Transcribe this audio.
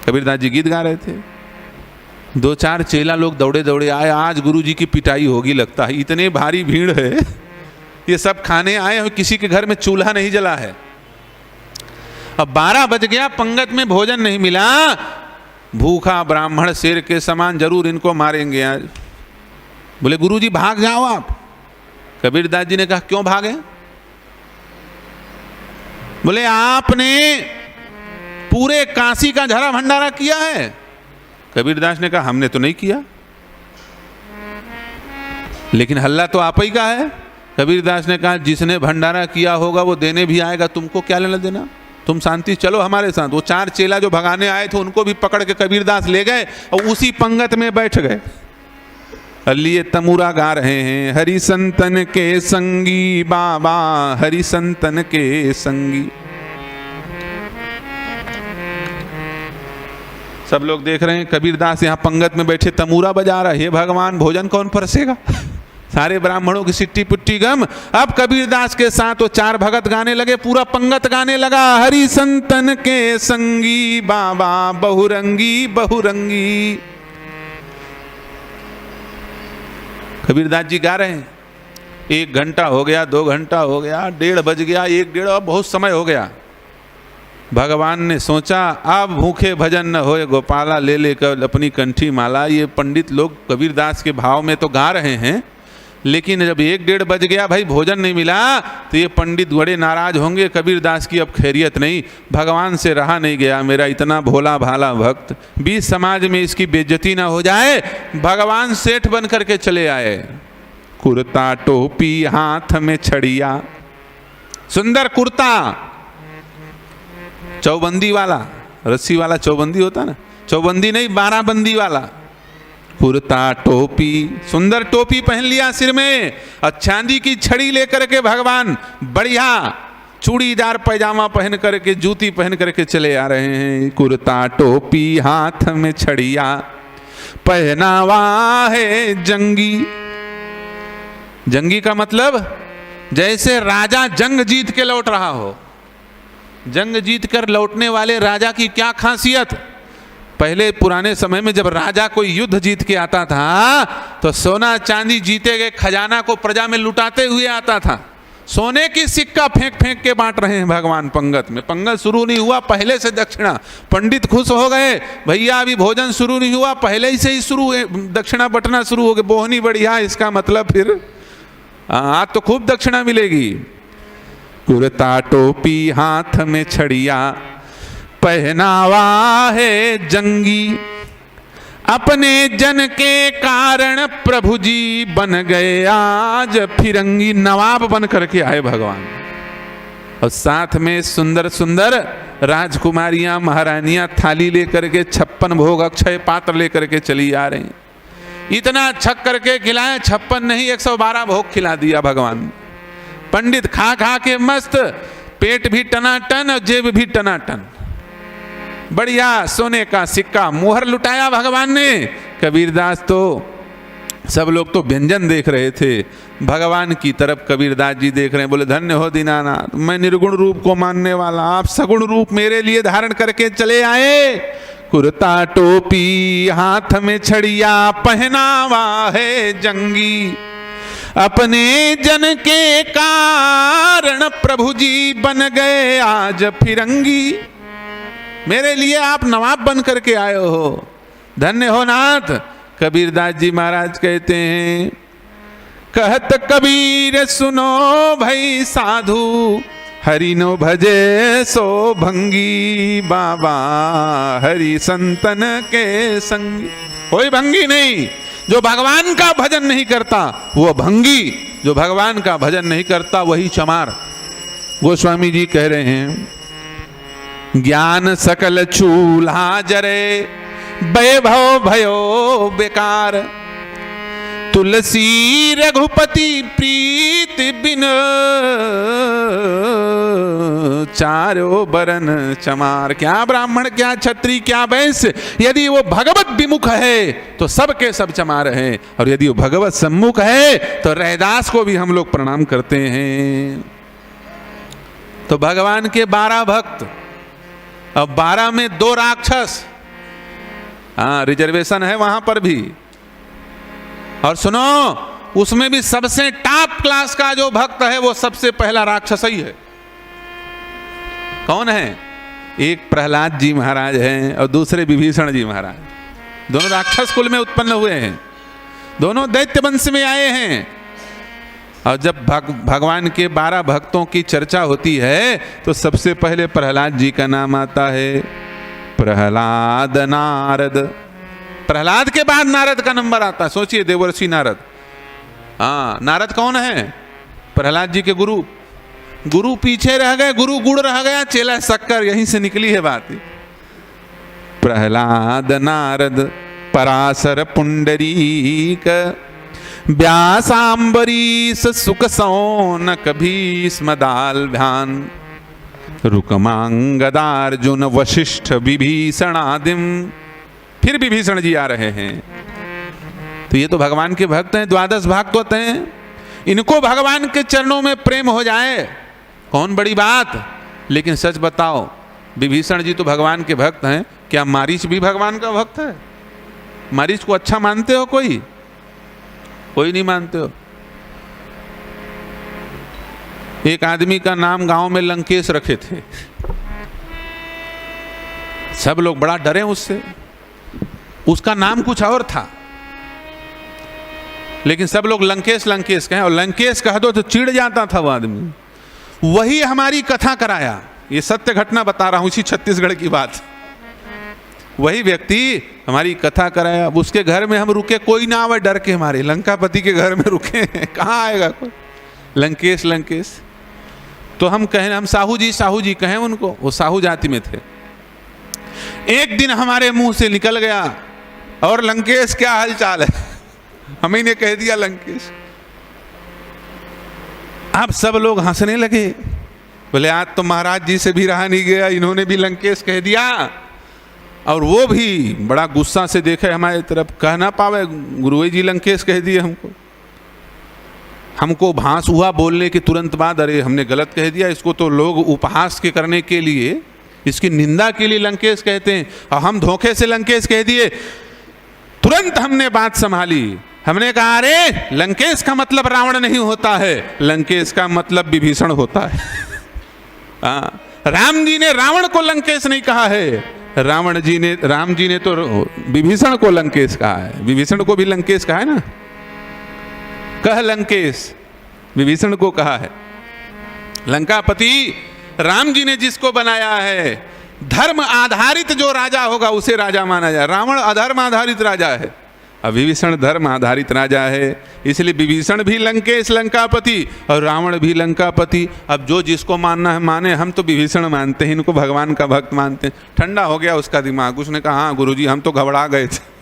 कबीरदास जी गीत गा रहे थे, 2-4 चेला लोग दौड़े दौड़े आए, आज गुरुजी की पिटाई होगी लगता है, इतने भारी भीड़ है, ये सब खाने आए हैं, किसी के घर में चूल्हा नहीं जला है। अब 12 बज गया, पंगत में भोजन नहीं मिला, भूखा ब्राह्मण शेर के समान, जरूर इनको मारेंगे आज। बोले गुरुजी भाग जाओ आप। कबीरदास जी ने कहा क्यों भागे? बोले आपने पूरे काशी का झरा भंडारा किया है। कबीरदास ने कहा हमने तो नहीं किया, लेकिन हल्ला तो आप ही का है। कबीरदास ने कहा जिसने भंडारा किया होगा वो देने भी आएगा, तुमको क्या लेना देना, तुम शांति चलो हमारे साथ। वो 4 चेला जो भगाने आए थे उनको भी पकड़ के कबीरदास ले गए और उसी पंगत में बैठ गए। लिए तमूरा गा रहे हैं, हरि संतन के संगी बाबा, हरि संतन के संगी। सब लोग देख रहे हैं कबीरदास यहाँ पंगत में बैठे तमूरा बजा रहा है, हे भगवान भोजन कौन परसेगा। सारे ब्राह्मणों की सिट्टी पुट्टी गम। अब कबीरदास के साथ वो 4 भगत गाने लगे, पूरा पंगत गाने लगा, हरि संतन के संगी बाबा, बहुरंगी बहुरंगी। कबीरदास जी गा रहे हैं, 1 घंटा हो गया, 2 घंटा हो गया, 1:30 बज गया, 1:30, बहुत समय हो गया। भगवान ने सोचा अब भूखे भजन न होए गोपाला, ले लेकर अपनी कंठी माला। ये पंडित लोग कबीरदास के भाव में तो गा रहे हैं, लेकिन जब 1-1:30 बज गया, भाई भोजन नहीं मिला, तो ये पंडित बड़े नाराज होंगे, कबीरदास की अब खैरियत नहीं। भगवान से रहा नहीं गया, मेरा इतना भोला भाला भक्त, बीच समाज में इसकी बेइज्जती ना हो जाए। भगवान सेठ बन करके चले आए, कुर्ता टोपी हाथ में छड़िया, सुंदर कुर्ता, चौबंदी वाला, रस्सी वाला चौबंदी होता ना, चौबंदी नहीं 12 बंदी वाला, कुर्ता टोपी, सुंदर टोपी पहन लिया सिर में, और चांदी की छड़ी लेकर के भगवान बढ़िया चूड़ीदार पैजामा पहन करके, जूती पहन करके चले आ रहे हैं। कुर्ता टोपी हाथ में छड़िया, पहनावा है जंगी। जंगी का मतलब जैसे राजा जंग जीत के लौट रहा हो। जंग जीत कर लौटने वाले राजा की क्या खासियत। पहले पुराने समय में जब राजा कोई युद्ध जीत के आता था तो सोना चांदी जीते गए खजाना को प्रजा में लुटाते हुए आता था। सोने की सिक्का फेंक फेंक के बांट रहे हैं भगवान पंगत में। पंगत शुरू नहीं हुआ, पहले से दक्षिणा। पंडित खुश हो गए, भैया अभी भोजन शुरू नहीं हुआ, पहले ही से ही शुरू दक्षिणा बटना शुरू हो गए। बोहनी बढ़िया, इसका मतलब फिर आज तो खूब दक्षिणा मिलेगी। कुर्ता टोपी हाथ में छड़िया, पहनावा है जंगी, अपने जन के कारण प्रभु जी बन गए आज फिरंगी। नवाब बन करके आए भगवान, और साथ में सुंदर सुंदर राजकुमारियां महारानियां थाली लेकर के 56 भोग अक्षय पात्र लेकर के चली आ रही। इतना छक करके खिलाए, 56 नहीं 112 भोग खिला दिया भगवान। पंडित खा खा के मस्त, पेट भी टनाटन और जेब भी टनाटन। बढ़िया सोने का सिक्का मुहर लुटाया भगवान ने। कबीरदास तो, सब लोग तो व्यंजन देख रहे थे, भगवान की तरफ कबीरदास जी देख रहे हैं। बोले धन्य हो दीनानाथ, मैं निर्गुण रूप को मानने वाला, आप सगुण रूप मेरे लिए धारण करके चले आए। कुर्ता टोपी हाथ में छड़िया, पहनावा है जंगी, अपने जन के कारण प्रभु जी बन गए आज फिरंगी। मेरे लिए आप नवाब बन करके आए हो, धन्य हो नाथ। कबीरदास जी महाराज कहते हैं, कहत कबीर सुनो भई साधु, हरि नो भजे सो भंगी, बाबा हरि संतन के संगी। कोई भंगी नहीं, जो भगवान का भजन नहीं करता वो भंगी, जो भगवान का भजन नहीं करता वही चमार। गोस्वामी जी कह रहे हैं, ज्ञान सकल चूल्हा जरे, वैभव भयो बेकार, तुलसी रघुपति प्रीत बिन, चारों बरन चमार। क्या ब्राह्मण, क्या क्षत्रिय, क्या वैश्य, यदि वो भगवत विमुख है तो सबके सब चमार है, और यदि वो भगवत सम्मुख है तो रैदास को भी हम लोग प्रणाम करते हैं। तो भगवान के 12 भक्त, अब 12 में 2 राक्षस, हाँ, रिजर्वेशन है वहां पर भी। और सुनो, उसमें भी सबसे टॉप क्लास का जो भक्त है वो सबसे पहला राक्षस ही है। कौन है? एक प्रहलाद जी महाराज हैं और दूसरे विभीषण जी महाराज। दोनों राक्षस कुल में उत्पन्न हुए हैं, दोनों दैत्य वंश में आए हैं। और जब भगवान के 12 भक्तों की चर्चा होती है तो सबसे पहले प्रहलाद जी का नाम आता है। प्रहलाद नारद, प्रहलाद के बाद नारद का नंबर आता है। सोचिए, देवर्षि नारद। हाँ, नारद कौन है? प्रहलाद जी के गुरु। गुरु पीछे रह गए, गुरु गुड़ रह गया, चेला शक्कर, यहीं से निकली है बात। प्रहलाद नारद पराशर पुंडरीक व्यासांबरीश सुख सौनक भीष्मदाल्भ्यान रुकमांगदार्जुन वशिष्ठ विभीषणादिम। फिर विभीषण जी आ रहे हैं। तो ये तो भगवान के भक्त हैं, 12 भागवत हैं। इनको भगवान के चरणों में प्रेम हो जाए, कौन बड़ी बात। लेकिन सच बताओ, विभीषण जी तो भगवान के भक्त हैं, क्या मारीच भी भगवान का भक्त है? मारीच को अच्छा मानते हो? कोई नहीं मानते हो। एक आदमी का नाम गांव में लंकेश रखे थे, सब लोग बड़ा डरे उससे। उसका नाम कुछ और था, लेकिन सब लोग लंकेश लंकेश कहें, और लंकेश कह दो तो चिढ़ जाता था वो आदमी। वही हमारी कथा कराया, ये सत्य घटना बता रहा हूं, इसी छत्तीसगढ़ की बात। वही व्यक्ति हमारी कथा कराया। अब उसके घर में हम रुके, कोई ना आवे डर के, हमारे लंकापति के घर में रुके, कहाँ आएगा कोई। लंकेश लंकेश तो हम कहें, हम साहू जी कहें उनको, वो साहू जाति में थे। एक दिन हमारे मुंह से निकल गया, और लंकेश क्या हाल चाल है, हम ही ने कह दिया लंकेश। अब सब लोग हंसने लगे, बोले आज तो महाराज जी से भी रहा नहीं गया, इन्होंने भी लंकेश कह दिया। और वो भी बड़ा गुस्सा से देखे हमारे तरफ, कह ना पावे गुरुजी जी लंकेश कह दिए हमको भांस हुआ बोलने के तुरंत बाद, अरे हमने गलत कह दिया। इसको तो लोग उपहास के करने के लिए, इसकी निंदा के लिए लंकेश कहते हैं, और हम धोखे से लंकेश कह दिए। तुरंत हमने बात संभाली, हमने कहा अरे लंकेश का मतलब रावण नहीं होता है, लंकेश का मतलब विभीषण होता है। राम जी ने रावण को लंकेश नहीं कहा है, राम जी ने तो विभीषण को लंकेश कहा है। विभीषण को भी लंकेश कहा है ना, कह लंकेश, विभीषण को कहा है। लंकापति राम जी ने जिसको बनाया है, धर्म आधारित जो राजा होगा उसे राजा माना जाए। रावण अधर्म आधारित राजा है, अब विभीषण धर्म आधारित राजा है, इसलिए विभीषण भी लंकेश लंकापति और रावण भी लंकापति। अब जो जिसको मानना है माने, हम तो विभीषण मानते हैं, इनको भगवान का भक्त मानते हैं। ठंडा हो गया उसका दिमाग, उसने कहा हाँ गुरुजी हम तो घबरा गए थे।